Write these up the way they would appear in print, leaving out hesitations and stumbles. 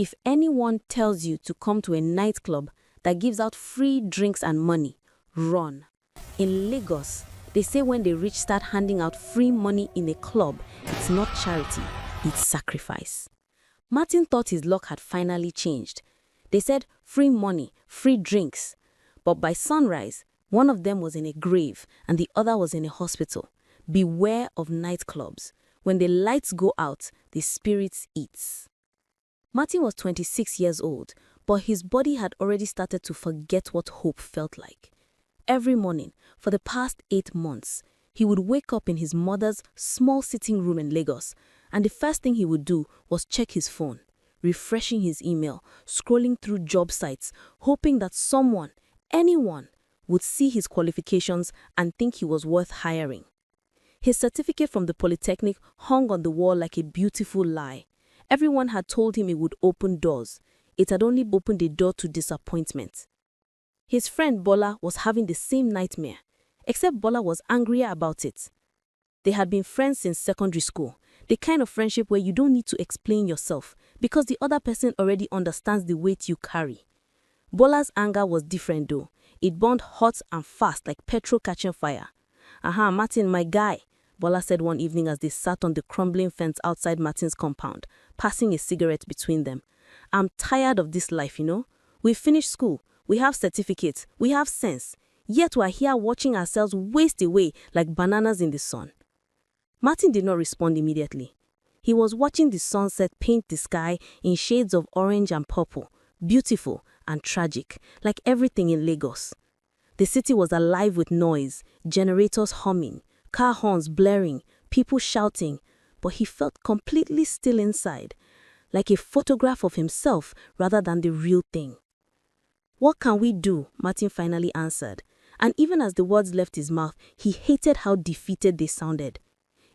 If anyone tells you to come to a nightclub that gives out free drinks and money, run. In Lagos, they say when the rich start handing out free money in a club, it's not charity, it's sacrifice. Martin thought his luck had finally changed. They said free money, free drinks. But by sunrise, one of them was in a grave and the other was in a hospital. Beware of nightclubs. When the lights go out, the spirits eats. Martin was 26 years old, but his body had already started to forget what hope felt like. Every morning, for the past 8 months, he would wake up in his mother's small sitting room in Lagos, and the first thing he would do was check his phone, refreshing his email, scrolling through job sites, hoping that someone, anyone, would see his qualifications and think he was worth hiring. His certificate from the Polytechnic hung on the wall like a beautiful lie. Everyone had told him it would open doors. It had only opened a door to disappointment. His friend Bola was having the same nightmare, except Bola was angrier about it. They had been friends since secondary school, the kind of friendship where you don't need to explain yourself because the other person already understands the weight you carry. Bola's anger was different though. It burned hot and fast like petrol catching fire. Martin, my guy, Bola said one evening as they sat on the crumbling fence outside Martin's compound, passing a cigarette between them. I'm tired of this life, you know. We finished school, we have certificates, we have sense, yet we're here watching ourselves waste away like bananas in the sun. Martin did not respond immediately. He was watching the sunset paint the sky in shades of orange and purple, beautiful and tragic, like everything in Lagos. The city was alive with noise, generators humming, car horns blaring, people shouting, but he felt completely still inside, like a photograph of himself rather than the real thing. What can we do? Martin finally answered, and even as the words left his mouth, he hated how defeated they sounded.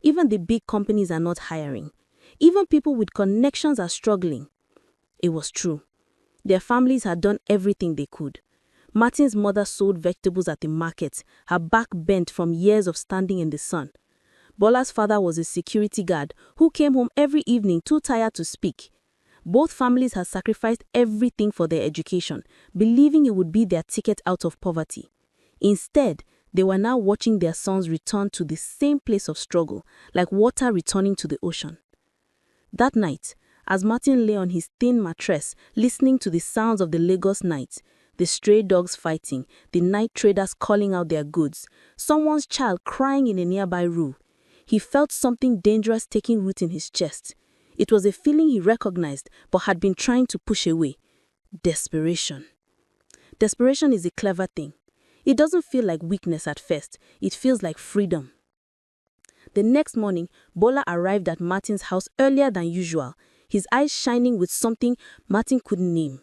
Even the big companies are not hiring. Even people with connections are struggling. It was true. Their families had done everything they could. Martin's mother sold vegetables at the market, her back bent from years of standing in the sun. Bola's father was a security guard who came home every evening too tired to speak. Both families had sacrificed everything for their education, believing it would be their ticket out of poverty. Instead, they were now watching their sons return to the same place of struggle, like water returning to the ocean. That night, as Martin lay on his thin mattress, listening to the sounds of the Lagos night, the stray dogs fighting, the night traders calling out their goods, someone's child crying in a nearby room, he felt something dangerous taking root in his chest. It was a feeling he recognized but had been trying to push away. Desperation. Desperation is a clever thing. It doesn't feel like weakness at first. It feels like freedom. The next morning, Bola arrived at Martin's house earlier than usual, his eyes shining with something Martin couldn't name.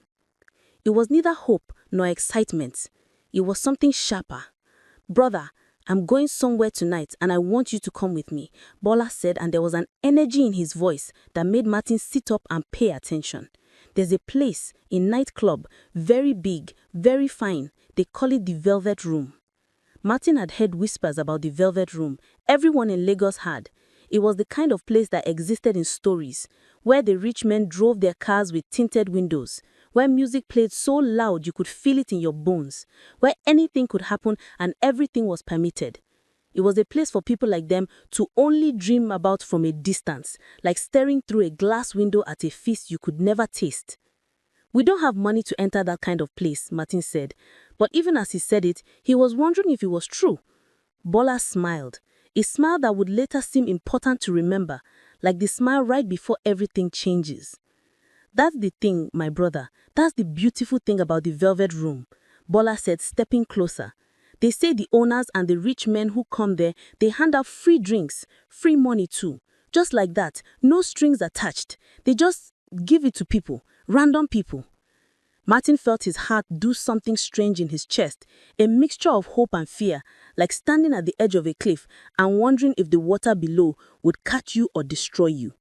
It was neither hope nor excitement. It was something sharper. "Brother, I'm going somewhere tonight and I want you to come with me," Bola said, and there was an energy in his voice that made Martin sit up and pay attention. "There's a place, a nightclub, very big, very fine. They call it the Velvet Room." Martin had heard whispers about the Velvet Room. Everyone in Lagos had. It was the kind of place that existed in stories, where the rich men drove their cars with tinted windows, where music played so loud you could feel it in your bones, where anything could happen and everything was permitted. It was a place for people like them to only dream about from a distance, like staring through a glass window at a feast you could never taste. "We don't have money to enter that kind of place," Martin said. But even as he said it, he was wondering if it was true. Bola smiled, a smile that would later seem important to remember, like the smile right before everything changes. "That's the thing, my brother. That's the beautiful thing about the Velvet Room," Bola said, stepping closer. "They say the owners and the rich men who come there, they hand out free drinks, free money too. Just like that, no strings attached. They just give it to people, random people." Martin felt his heart do something strange in his chest, a mixture of hope and fear, like standing at the edge of a cliff and wondering if the water below would catch you or destroy you.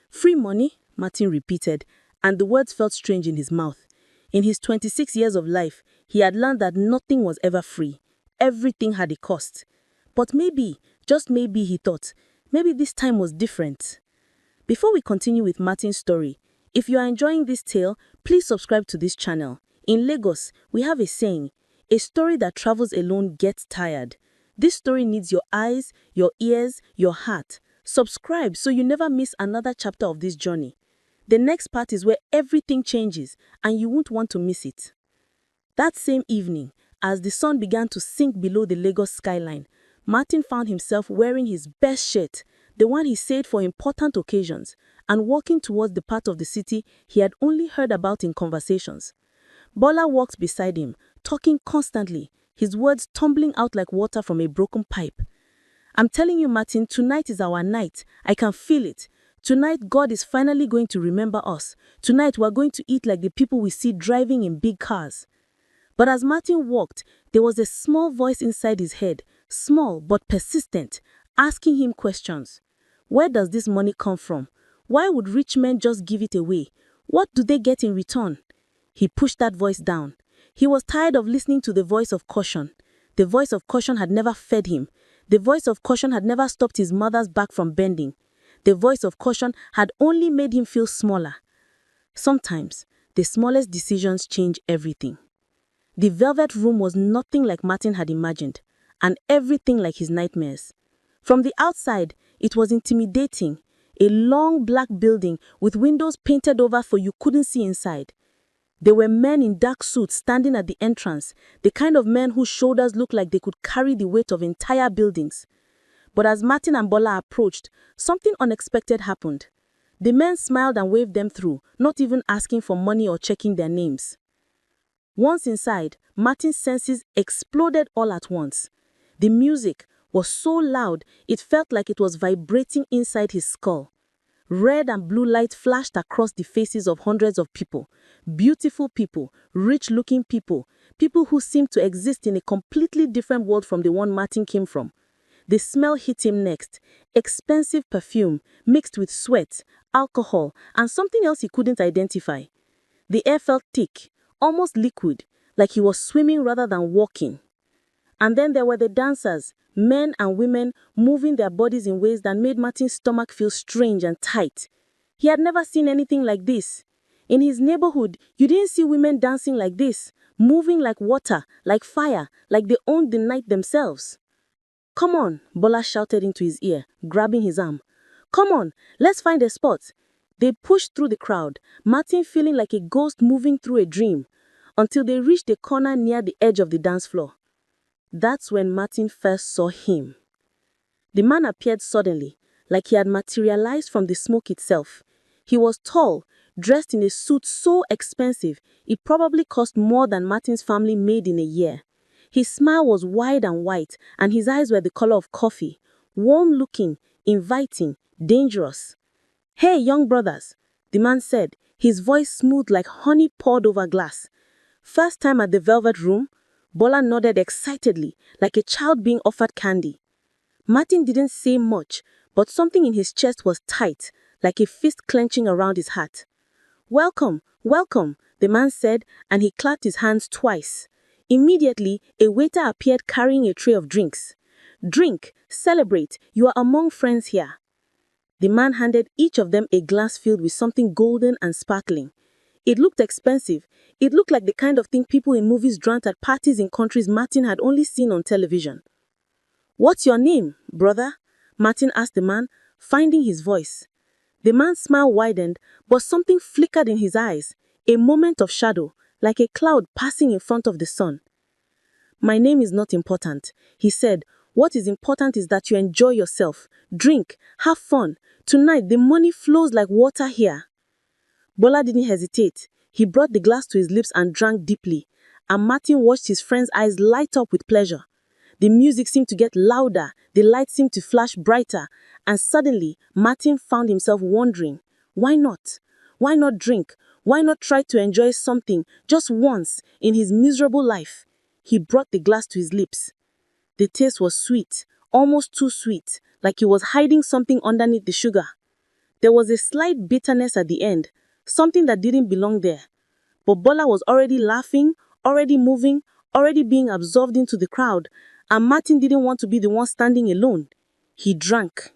"Free money," Martin repeated, and the words felt strange in his mouth. In his 26 years of life, he had learned that nothing was ever free. Everything had a cost. But maybe, just maybe, he thought, maybe this time was different. Before we continue with Martin's story, If you are enjoying this tale, please subscribe to this channel. In Lagos, we have a saying, a story that travels alone gets tired. This story needs your eyes, your ears, your heart. Subscribe so you never miss another chapter of this journey. The next part is where everything changes and you won't want to miss it. That same evening, as the sun began to sink below the Lagos skyline, Martin found himself wearing his best shirt, the one he saved for important occasions, and walking towards the part of the city he had only heard about in conversations. Bola walked beside him, talking constantly, his words tumbling out like water from a broken pipe. "I'm telling you, Martin, tonight is our night. I can feel it. Tonight, God is finally going to remember us. Tonight, we're going to eat like the people we see driving in big cars." But as Martin walked, there was a small voice inside his head, small but persistent, asking him questions. Where does this money come from? Why would rich men just give it away? What do they get in return? He pushed that voice down. He was tired of listening to the voice of caution. The voice of caution had never fed him. The voice of caution had never stopped his mother's back from bending. The voice of caution had only made him feel smaller. Sometimes, the smallest decisions change everything. The velvet room was nothing like Martin had imagined, and everything like his nightmares. From the outside, it was intimidating. A long black building with windows painted over so you couldn't see inside. There were men in dark suits standing at the entrance, the kind of men whose shoulders looked like they could carry the weight of entire buildings. But as Martin and Bola approached, something unexpected happened. The men smiled and waved them through, not even asking for money or checking their names. Once inside, Martin's senses exploded all at once. The music was so loud, it felt like it was vibrating inside his skull. Red and blue light flashed across the faces of hundreds of people. Beautiful people, rich-looking people, people who seemed to exist in a completely different world from the one Martin came from. The smell hit him next. Expensive perfume, mixed with sweat, alcohol, and something else he couldn't identify. The air felt thick, almost liquid, like he was swimming rather than walking. And then there were the dancers, men and women moving their bodies in ways that made Martin's stomach feel strange and tight. He had never seen anything like this. In his neighborhood, you didn't see women dancing like this, moving like water, like fire, like they owned the night themselves. "Come on," Bola shouted into his ear, grabbing his arm. "Come on, let's find a spot." They pushed through the crowd, Martin feeling like a ghost moving through a dream, until they reached a corner near the edge of the dance floor. That's when Martin first saw him. The man appeared suddenly, like he had materialized from the smoke itself. He was tall, dressed in a suit so expensive, it probably cost more than Martin's family made in a year. His smile was wide and white, and his eyes were the color of coffee, warm-looking, inviting, dangerous. "Hey, young brothers," the man said, his voice smooth like honey poured over glass. "First time at the Velvet Room?" Bola nodded excitedly, like a child being offered candy. Martin didn't say much, but something in his chest was tight, like a fist clenching around his heart. "Welcome, welcome," the man said, and he clapped his hands twice. Immediately, a waiter appeared carrying a tray of drinks. "Drink, celebrate, you are among friends here." The man handed each of them a glass filled with something golden and sparkling. It looked expensive. It looked like the kind of thing people in movies drank at parties in countries Martin had only seen on television. "What's your name, brother?" Martin asked the man, finding his voice. The man's smile widened, but something flickered in his eyes, a moment of shadow, like a cloud passing in front of the sun. "My name is not important," he said. "What is important is that you enjoy yourself. Drink, have fun. Tonight, the money flows like water here." Bola didn't hesitate. He brought the glass to his lips and drank deeply, and Martin watched his friend's eyes light up with pleasure. The music seemed to get louder, the lights seemed to flash brighter, and suddenly, Martin found himself wondering, why not? Why not drink? Why not try to enjoy something just once in his miserable life? He brought the glass to his lips. The taste was sweet, almost too sweet, like he was hiding something underneath the sugar. There was a slight bitterness at the end, something that didn't belong there. But Bola was already laughing, already moving, already being absorbed into the crowd, and Martin didn't want to be the one standing alone. He drank.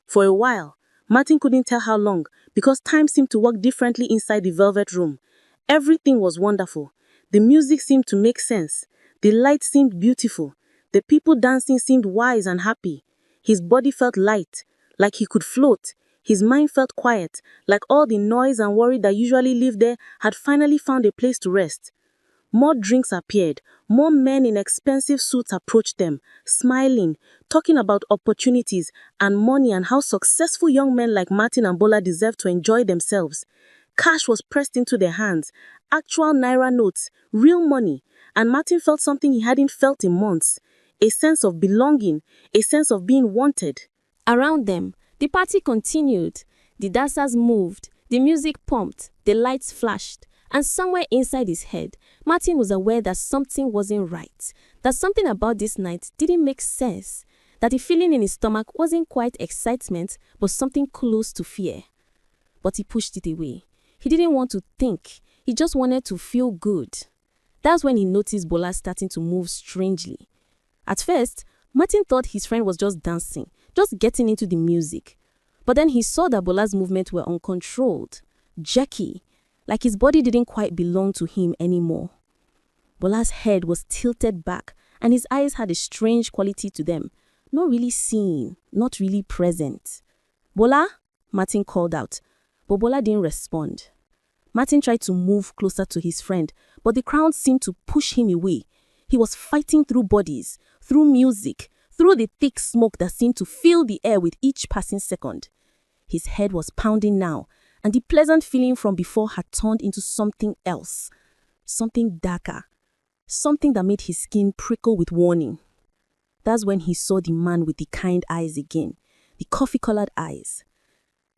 For a while, Martin couldn't tell how long, because time seemed to work differently inside the velvet room. Everything was wonderful. The music seemed to make sense. The lights seemed beautiful. The people dancing seemed wise and happy. His body felt light, like he could float. His mind felt quiet, like all the noise and worry that usually live there had finally found a place to rest. More drinks appeared. More men in expensive suits approached them, smiling, talking about opportunities and money and how successful young men like Martin and Bola deserved to enjoy themselves. Cash was pressed into their hands, actual naira notes, real money, and Martin felt something he hadn't felt in months, a sense of belonging, a sense of being wanted. Around them, the party continued. The dancers moved, the music pumped, the lights flashed, and somewhere inside his head, Martin was aware that something wasn't right, that something about this night didn't make sense, that the feeling in his stomach wasn't quite excitement, but something close to fear. But he pushed it away. He didn't want to think, he just wanted to feel good. That's when he noticed Bola starting to move strangely. At first, Martin thought his friend was just dancing, just getting into the music. But then he saw that Bola's movements were uncontrolled, jerky, like his body didn't quite belong to him anymore. Bola's head was tilted back, and his eyes had a strange quality to them, not really seeing, not really present. "Bola?" Martin called out, but Bola didn't respond. Martin tried to move closer to his friend, but the crowd seemed to push him away. He was fighting through bodies, through music, through the thick smoke that seemed to fill the air with each passing second. His head was pounding now, and the pleasant feeling from before had turned into something else, something darker, something that made his skin prickle with warning. That's when he saw the man with the kind eyes again, the coffee-colored eyes.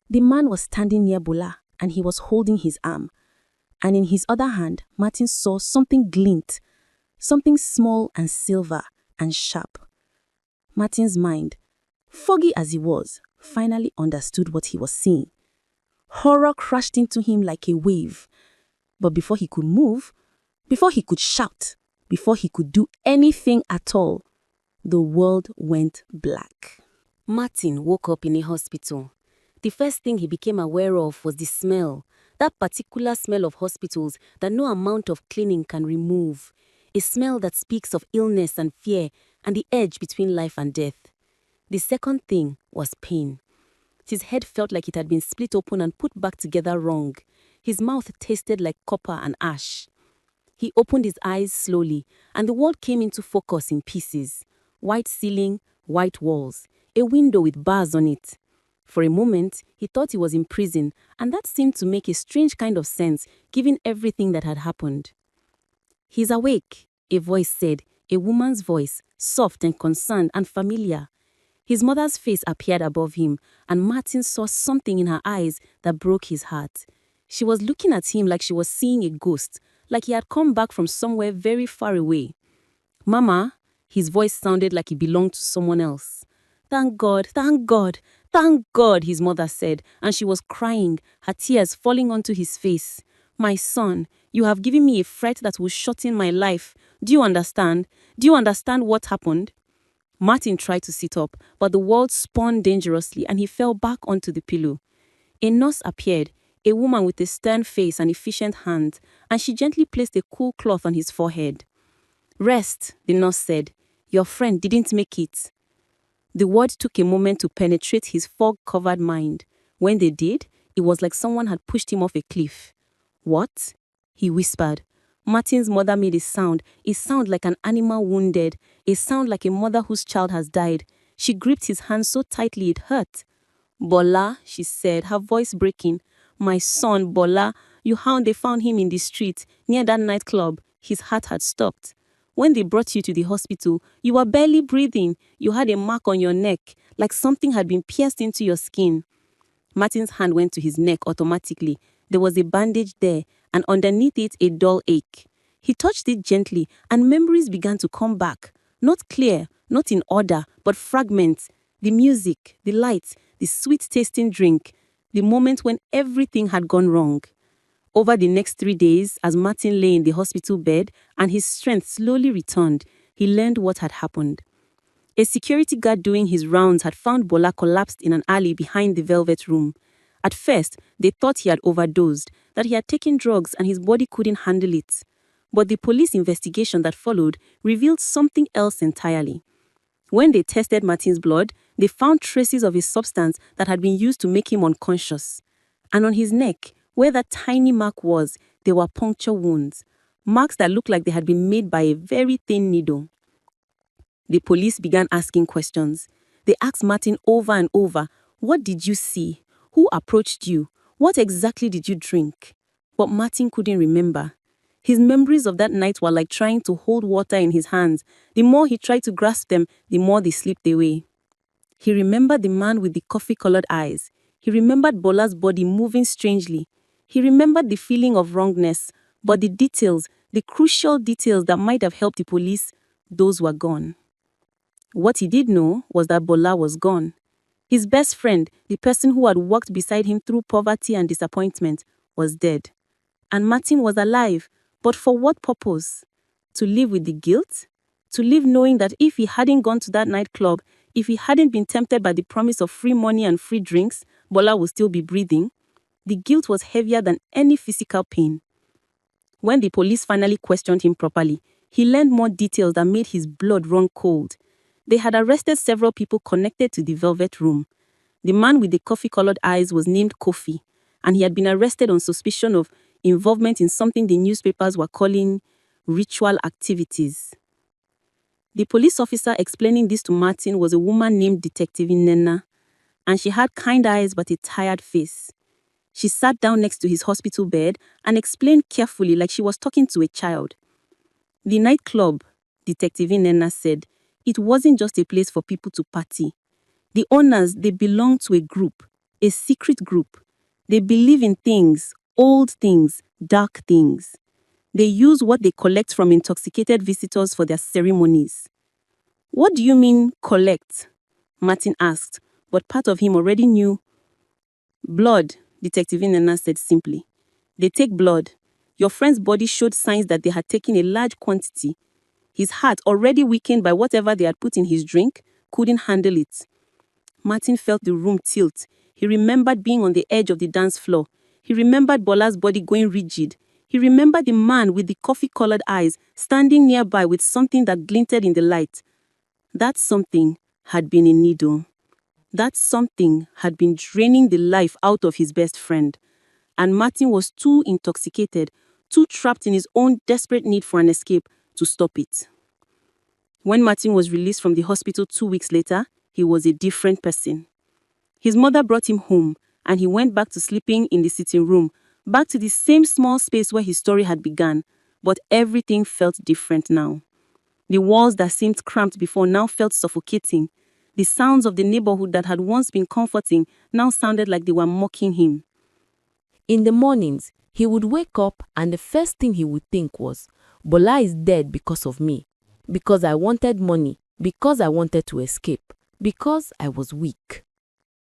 The man was standing near Bola, and he was holding his arm. And in his other hand, Martin saw something glint, something small and silver and sharp. Martin's mind, foggy as he was, finally understood what he was seeing. Horror crashed into him like a wave. But before he could move, before he could shout, before he could do anything at all, the world went black. Martin woke up in a hospital. The first thing he became aware of was the smell, that particular smell of hospitals that no amount of cleaning can remove, a smell that speaks of illness and fear and the edge between life and death. The second thing was pain. His head felt like it had been split open and put back together wrong. His mouth tasted like copper and ash. He opened his eyes slowly, and the world came into focus in pieces. White ceiling, white walls, a window with bars on it. For a moment, he thought he was in prison, and that seemed to make a strange kind of sense, given everything that had happened. "He's awake," a voice said, a woman's voice, soft and concerned and familiar. His mother's face appeared above him, and Martin saw something in her eyes that broke his heart. She was looking at him like she was seeing a ghost, like he had come back from somewhere very far away. "Mama," his voice sounded like it belonged to someone else. "Thank God, thank God, thank God," his mother said, and she was crying, her tears falling onto his face. "My son, you have given me a fright that will shorten my life. Do you understand? Do you understand what happened?" Martin tried to sit up, but the world spun dangerously and he fell back onto the pillow. A nurse appeared, a woman with a stern face and efficient hands, and she gently placed a cool cloth on his forehead. "Rest," the nurse said. "Your friend didn't make it." The word took a moment to penetrate his fog-covered mind. When they did, it was like someone had pushed him off a cliff. "What?" he whispered. Martin's mother made a sound like an animal wounded, a sound like a mother whose child has died. She gripped his hand so tightly it hurt. "Bola," she said, her voice breaking. "My son, Bola, they found him in the street, near that nightclub." His heart had stopped. "When they brought you to the hospital, you were barely breathing. You had a mark on your neck, like something had been pierced into your skin." Martin's hand went to his neck automatically. There was a bandage there, and underneath it a dull ache. He touched it gently, and memories began to come back. Not clear, not in order, but fragments. The music, the lights, the sweet-tasting drink, the moment when everything had gone wrong. Over the next 3 days, as Martin lay in the hospital bed and his strength slowly returned, he learned what had happened. A security guard doing his rounds had found Bola collapsed in an alley behind the velvet room. At first, they thought he had overdosed, that he had taken drugs and his body couldn't handle it. But the police investigation that followed revealed something else entirely. When they tested Martin's blood, they found traces of a substance that had been used to make him unconscious. And on his neck, where that tiny mark was, there were puncture wounds, marks that looked like they had been made by a very thin needle. The police began asking questions. They asked Martin over and over, "What did you see? Who approached you? What exactly did you drink?" But Martin couldn't remember. His memories of that night were like trying to hold water in his hands. The more he tried to grasp them, the more they slipped away. He remembered the man with the coffee-colored eyes. He remembered Bola's body moving strangely. He remembered the feeling of wrongness, but the details, the crucial details that might have helped the police, those were gone. What he did know was that Bola was gone. His best friend, the person who had walked beside him through poverty and disappointment, was dead. And Martin was alive, but for what purpose? To live with the guilt? To live knowing that if he hadn't gone to that nightclub, if he hadn't been tempted by the promise of free money and free drinks, Bola would still be breathing? The guilt was heavier than any physical pain. When the police finally questioned him properly, he learned more details that made his blood run cold. They had arrested several people connected to the Velvet Room. The man with the coffee-colored eyes was named Kofi, and he had been arrested on suspicion of involvement in something the newspapers were calling ritual activities. The police officer explaining this to Martin was a woman named Detective Nena, and she had kind eyes but a tired face. She sat down next to his hospital bed and explained carefully like she was talking to a child. The nightclub, Detective Nena said, it wasn't just a place for people to party. The owners, they belonged to a group, a secret group. They believe in things, old things, dark things. They use what they collect from intoxicated visitors for their ceremonies. "What do you mean, collect?" Martin asked, but part of him already knew. "Blood," Detective Nena said simply. "They take blood. Your friend's body showed signs that they had taken a large quantity. His heart, already weakened by whatever they had put in his drink, couldn't handle it." Martin felt the room tilt. He remembered being on the edge of the dance floor. He remembered Bola's body going rigid. He remembered the man with the coffee-colored eyes standing nearby with something that glinted in the light. That something had been a needle. That something had been draining the life out of his best friend. And Martin was too intoxicated, too trapped in his own desperate need for an escape to stop it. When Martin was released from the hospital 2 weeks later, he was a different person. His mother brought him home, and he went back to sleeping in the sitting room, back to the same small space where his story had begun, but everything felt different now. The walls that seemed cramped before now felt suffocating. The sounds of the neighborhood that had once been comforting now sounded like they were mocking him. In the mornings, he would wake up and the first thing he would think was, "Bola is dead because of me, because I wanted money, because I wanted to escape, because I was weak."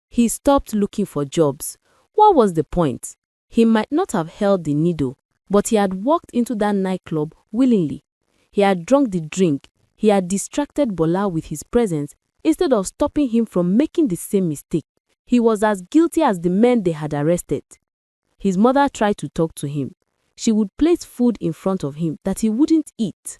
He stopped looking for jobs. What was the point? He might not have held the needle, but he had walked into that nightclub willingly. He had drunk the drink. He had distracted Bola with his presence instead of stopping him from making the same mistake. He was as guilty as the men they had arrested. His mother tried to talk to him. She would place food in front of him that he wouldn't eat.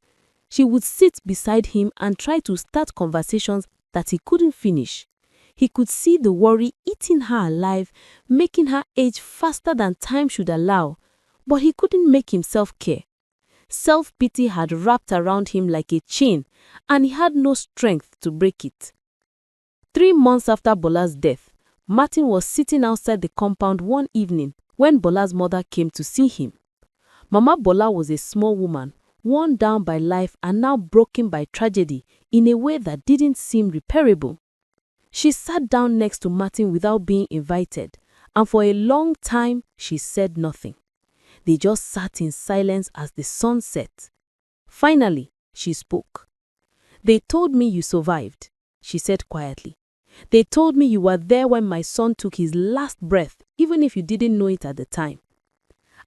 She would sit beside him and try to start conversations that he couldn't finish. He could see the worry eating her alive, making her age faster than time should allow, but he couldn't make himself care. Self-pity had wrapped around him like a chain, and he had no strength to break it. 3 months after Bola's death, Martin was sitting outside the compound one evening when Bola's mother came to see him. Mama Bola was a small woman, worn down by life and now broken by tragedy in a way that didn't seem repairable. She sat down next to Martin without being invited, and for a long time she said nothing. They just sat in silence as the sun set. Finally, she spoke. "They told me you survived," she said quietly. "They told me you were there when my son took his last breath, even if you didn't know it at the time.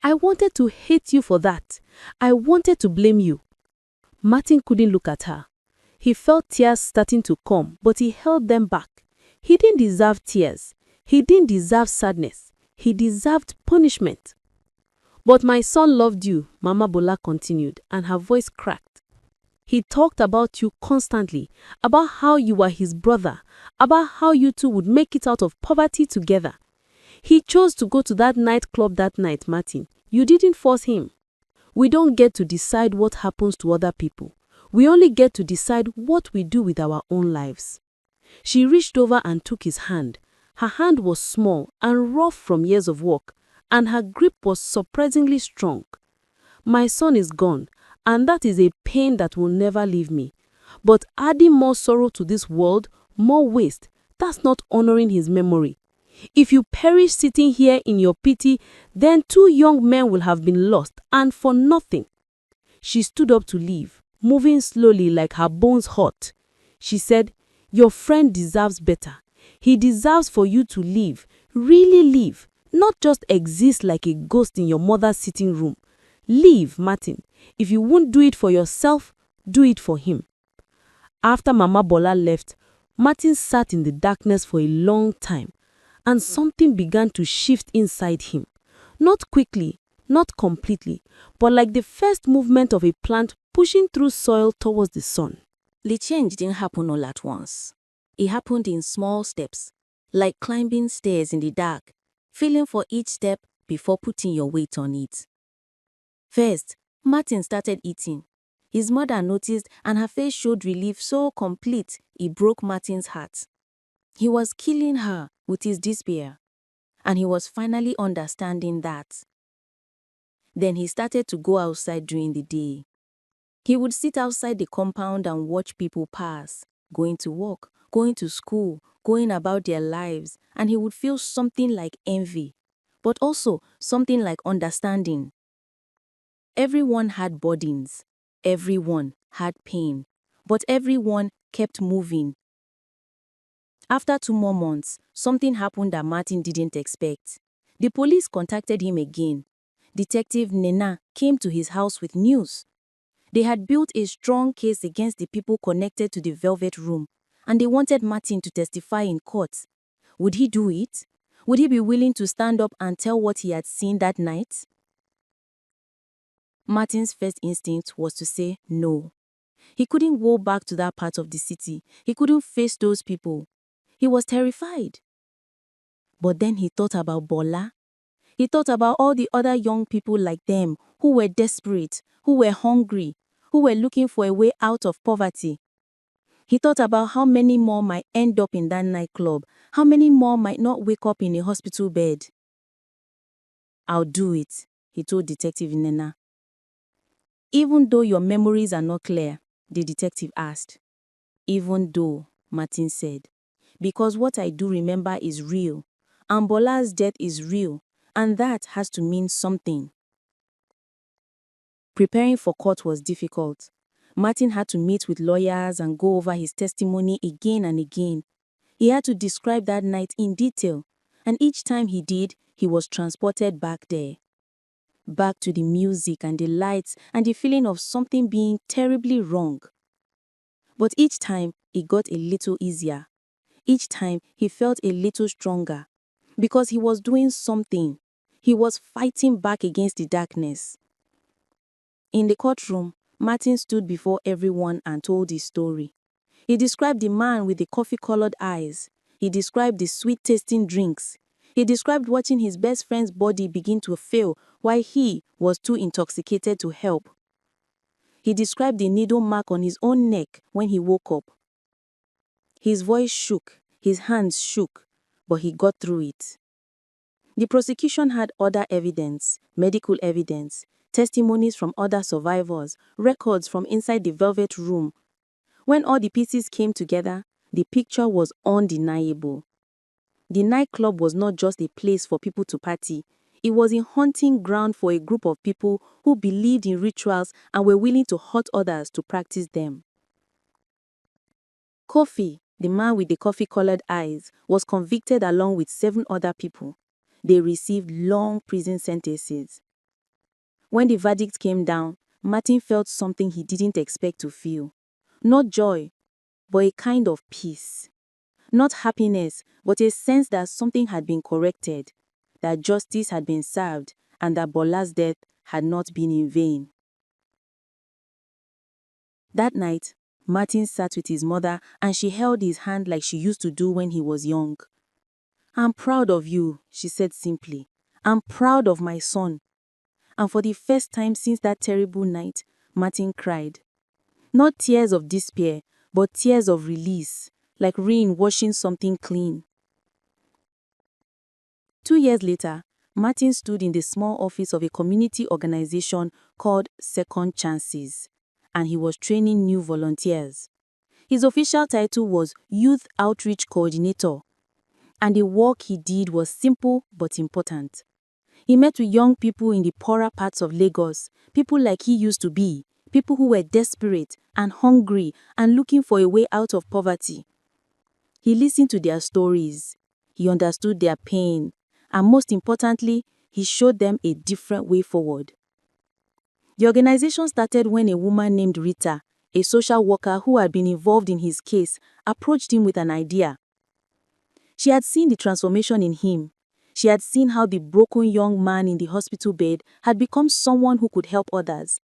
I wanted to hate you for that. I wanted to blame you." Martin couldn't look at her. He felt tears starting to come, but he held them back. He didn't deserve tears. He didn't deserve sadness. He deserved punishment. But my son loved you, Mama Bola continued, and her voice cracked. He talked about you constantly, about how you were his brother, about how you two would make it out of poverty together. He chose to go to that nightclub that night, Martin. You didn't force him. We don't get to decide what happens to other people. We only get to decide what we do with our own lives. She reached over and took his hand. Her hand was small and rough from years of work, and her grip was surprisingly strong. My son is gone, and that is a pain that will never leave me. But adding more sorrow to this world, more waste, that's not honoring his memory. If you perish sitting here in your pity, then 2 young men will have been lost, and for nothing. She stood up to leave, moving slowly like her bones hot. She said, "Your friend deserves better. He deserves for you to live, really live, not just exist like a ghost in your mother's sitting room. Live, Martin. If you won't do it for yourself, do it for him." After Mama Bola left, Martin sat in the darkness for a long time, and something began to shift inside him. Not quickly, not completely, but like the first movement of a plant pushing through soil towards the sun. The change didn't happen all at once. It happened in small steps, like climbing stairs in the dark, feeling for each step before putting your weight on it. First, Martin started eating. His mother noticed and her face showed relief so complete it broke Martin's heart. He was killing her with his despair, and he was finally understanding that. Then he started to go outside during the day. He would sit outside the compound and watch people pass, going to work, going to school, going about their lives, and he would feel something like envy, but also something like understanding. Everyone had burdens, everyone had pain, but everyone kept moving. After 2 more months, something happened that Martin didn't expect. The police contacted him again. Detective Nena came to his house with news. They had built a strong case against the people connected to the Velvet Room, and they wanted Martin to testify in court. Would he do it? Would he be willing to stand up and tell what he had seen that night? Martin's first instinct was to say no. He couldn't go back to that part of the city. He couldn't face those people. He was terrified. But then he thought about Bola. He thought about all the other young people like them who were desperate, who were hungry, who were looking for a way out of poverty. He thought about how many more might end up in that nightclub, how many more might not wake up in a hospital bed. "I'll do it," he told Detective Nena. "Even though your memories are not clear?" the detective asked. "Even though," Martin said, "because what I do remember is real, and Bola's death is real, and that has to mean something." Preparing for court was difficult. Martin had to meet with lawyers and go over his testimony again and again. He had to describe that night in detail, and each time he did, he was transported back there. Back to the music and the lights and the feeling of something being terribly wrong. But each time, it got a little easier. Each time, he felt a little stronger. Because he was doing something. He was fighting back against the darkness. In the courtroom, Martin stood before everyone and told his story. He described the man with the coffee-colored eyes. He described the sweet-tasting drinks. He described watching his best friend's body begin to fail while he was too intoxicated to help. He described the needle mark on his own neck when he woke up. His voice shook, his hands shook, but he got through it. The prosecution had other evidence, medical evidence, testimonies from other survivors, records from inside the Velvet Room. When all the pieces came together, the picture was undeniable. The nightclub was not just a place for people to party. It was a hunting ground for a group of people who believed in rituals and were willing to hurt others to practice them. Kofi, the man with the coffee-colored eyes, was convicted along with 7 other people. They received long prison sentences. When the verdict came down, Martin felt something he didn't expect to feel. Not joy, but a kind of peace. Not happiness, but a sense that something had been corrected. that justice had been served and that Bola's death had not been in vain. That night, Martin sat with his mother and she held his hand like she used to do when he was young. "I'm proud of you," she said simply. "I'm proud of my son." And for the first time since that terrible night, Martin cried. Not tears of despair, but tears of release, like rain washing something clean. 2 years later, Martin stood in the small office of a community organization called Second Chances, and he was training new volunteers. His official title was Youth Outreach Coordinator, and the work he did was simple but important. He met with young people in the poorer parts of Lagos, people like he used to be, people who were desperate and hungry and looking for a way out of poverty. He listened to their stories, he understood their pain, and most importantly, he showed them a different way forward. The organization started when a woman named Rita, a social worker who had been involved in his case, approached him with an idea. She had seen the transformation in him. She had seen how the broken young man in the hospital bed had become someone who could help others.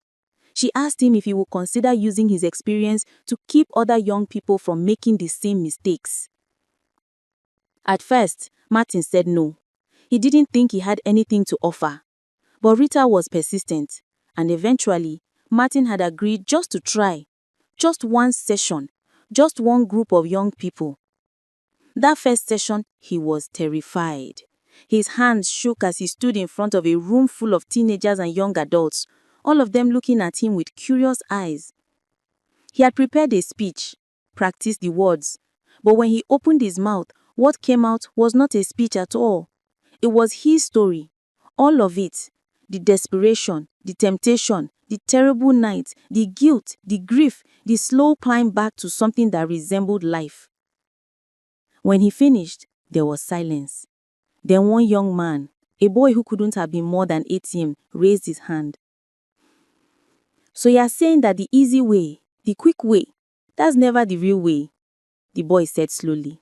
She asked him if he would consider using his experience to keep other young people from making the same mistakes. At first, Martin said no. He didn't think he had anything to offer. But Rita was persistent, and eventually, Martin had agreed just to try. Just one session, just one group of young people. That first session, he was terrified. His hands shook as he stood in front of a room full of teenagers and young adults, all of them looking at him with curious eyes. He had prepared a speech, practiced the words, but when he opened his mouth, what came out was not a speech at all. It was his story, all of it. The desperation, the temptation, the terrible night, the guilt, the grief, the slow climb back to something that resembled life. When he finished, there was silence. Then one young man, a boy who couldn't have been more than 18, raised his hand. "So you're saying that the easy way, the quick way, that's never the real way," the boy said slowly.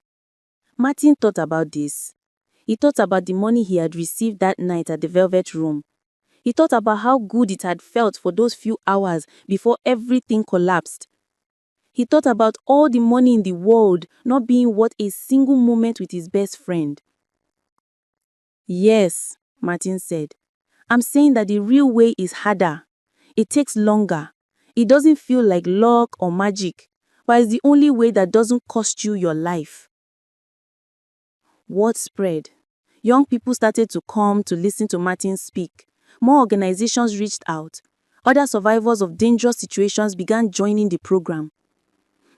Martin thought about this. He thought about the money he had received that night at the Velvet Room. He thought about how good it had felt for those few hours before everything collapsed. He thought about all the money in the world not being worth a single moment with his best friend. "Yes," Martin said. "I'm saying that the real way is harder. It takes longer. It doesn't feel like luck or magic, but it's the only way that doesn't cost you your life." Word spread. Young people started to come to listen to Martin speak. More organizations reached out. Other survivors of dangerous situations began joining the program.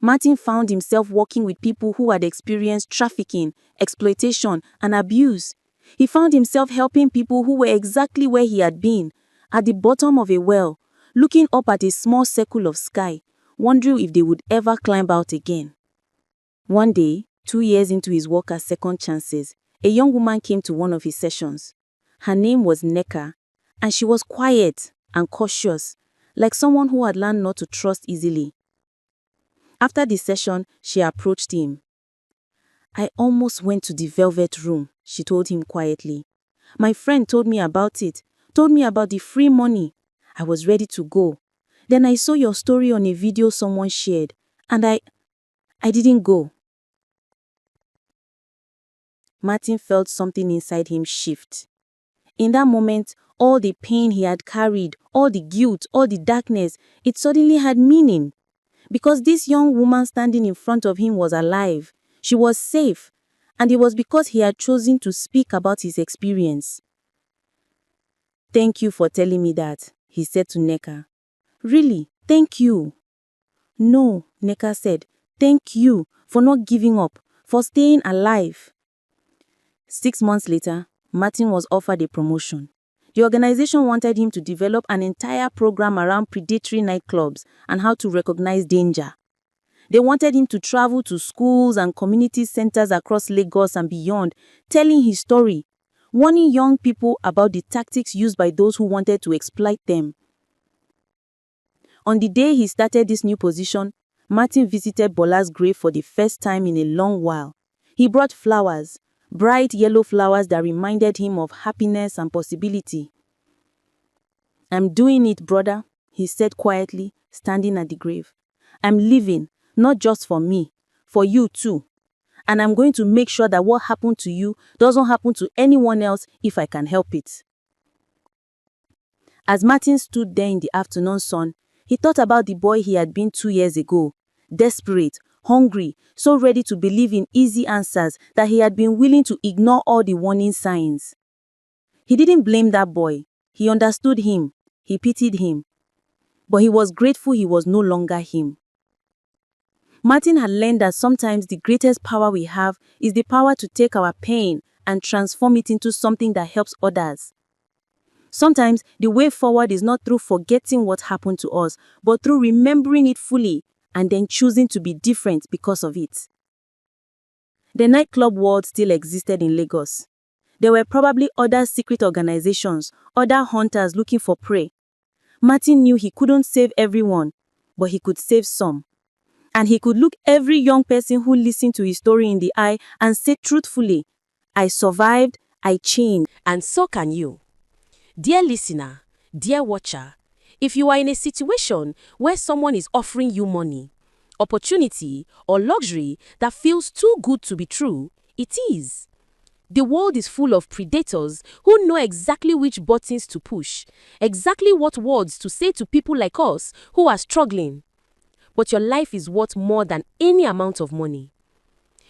Martin found himself working with people who had experienced trafficking, exploitation, and abuse. He found himself helping people who were exactly where he had been, at the bottom of a well, looking up at a small circle of sky, wondering if they would ever climb out again. One day, 2 years into his work at Second Chances, a young woman came to one of his sessions. Her name was Neka, and she was quiet and cautious, like someone who had learned not to trust easily. After the session, she approached him. "I almost went to the Velvet Room," she told him quietly. "My friend told me about it, told me about the free money. I was ready to go. Then I saw your story on a video someone shared, and I didn't go." Martin felt something inside him shift. In that moment, all the pain he had carried, all the guilt, all the darkness, it suddenly had meaning. Because this young woman standing in front of him was alive, she was safe, and it was because he had chosen to speak about his experience. "Thank you for telling me that," he said to Neka. "Really, thank you." "No," Neka said, "thank you for not giving up, for staying alive." 6 months later, Martin was offered a promotion. The organization wanted him to develop an entire program around predatory nightclubs and how to recognize danger. They wanted him to travel to schools and community centers across Lagos and beyond, telling his story, warning young people about the tactics used by those who wanted to exploit them. On the day he started this new position, Martin visited Bola's grave for the first time in a long while. He brought flowers, bright yellow flowers that reminded him of happiness and possibility. "I'm doing it, brother," he said quietly, standing at the grave. "I'm living, not just for me, for you too. And I'm going to make sure that what happened to you doesn't happen to anyone else if I can help it." As Martin stood there in the afternoon sun, he thought about the boy he had been 2 years ago, desperate, hungry, so ready to believe in easy answers that he had been willing to ignore all the warning signs. He didn't blame that boy. He understood him. He pitied him. But he was grateful he was no longer him. Martin had learned that sometimes the greatest power we have is the power to take our pain and transform it into something that helps others. Sometimes the way forward is not through forgetting what happened to us, but through remembering it fully and then choosing to be different because of it. The nightclub world still existed in Lagos. There were probably other secret organizations, other hunters looking for prey. Martin knew he couldn't save everyone, but he could save some. And he could look every young person who listened to his story in the eye and say truthfully, "I survived, I changed." And so can you. Dear listener, dear watcher, if you are in a situation where someone is offering you money, opportunity, or luxury that feels too good to be true, it is. The world is full of predators who know exactly which buttons to push, exactly what words to say to people like us who are struggling. But your life is worth more than any amount of money.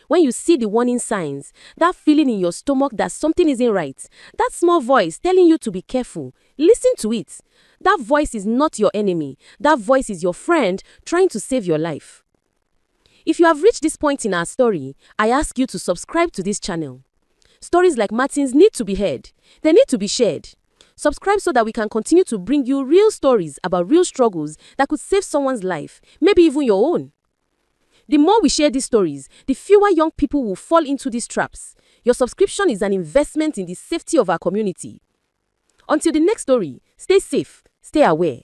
When you see the warning signs, that feeling in your stomach that something isn't right, that small voice telling you to be careful, listen to it. That voice is not your enemy. That voice is your friend trying to save your life. If you have reached this point in our story, I ask you to subscribe to this channel. Stories like Martin's need to be heard. They need to be shared. Subscribe so that we can continue to bring you real stories about real struggles that could save someone's life, maybe even your own. The more we share these stories, the fewer young people will fall into these traps. Your subscription is an investment in the safety of our community. Until the next story, stay safe, stay aware.